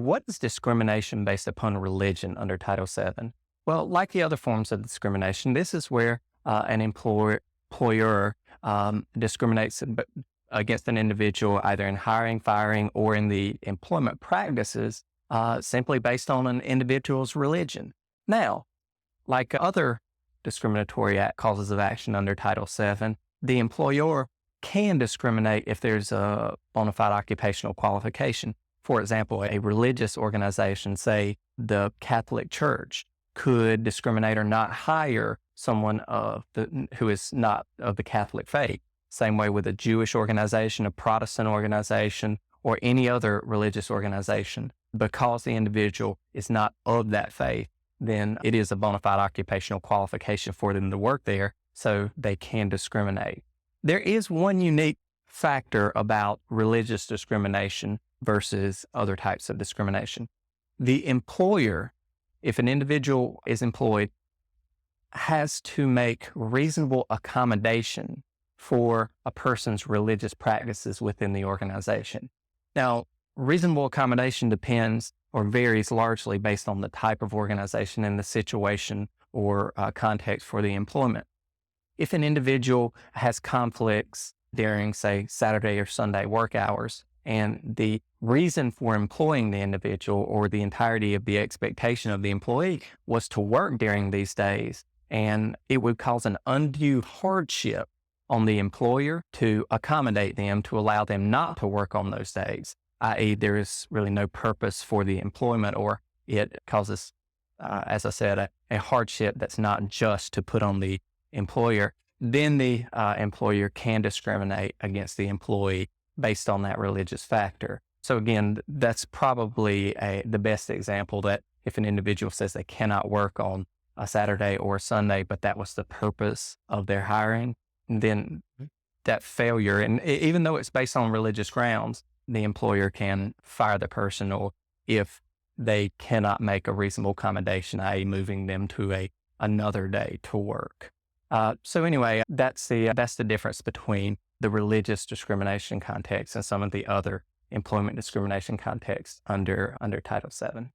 What is discrimination based upon religion under Title VII? Well, like the other forms of discrimination, this is where an employer discriminates against an individual either in hiring, firing, or in the employment practices simply based on an individual's religion. Now, like other discriminatory causes of action under Title VII, the employer can discriminate if there's a bona fide occupational qualification. For example, a religious organization, say the Catholic Church, could discriminate or not hire someone who is not of the Catholic faith. Same way with a Jewish organization, a Protestant organization, or any other religious organization. Because the individual is not of that faith, then it is a bona fide occupational qualification for them to work there, so they can discriminate. There is one unique factor about religious discrimination versus other types of discrimination. The employer, if an individual is employed, has to make reasonable accommodation for a person's religious practices within the organization. Now, reasonable accommodation depends or varies largely based on the type of organization and the situation or context for the employment. If an individual has conflicts during, say, Saturday or Sunday work hours, and the reason for employing the individual or the entirety of the expectation of the employee was to work during these days, and it would cause an undue hardship on the employer to accommodate them, to allow them not to work on those days, i.e. there is really no purpose for the employment, or it causes, as I said, a hardship that's not just to put on the employer, then the employer can discriminate against the employee based on that religious factor. So again, that's probably the best example, that if an individual says they cannot work on a Saturday or a Sunday, but that was the purpose of their hiring, then that failure, and even though it's based on religious grounds, the employer can fire the person, or if they cannot make a reasonable accommodation, i.e. moving them to another day to work. So anyway, that's the difference between the religious discrimination context and some of the other employment discrimination contexts under Title VII.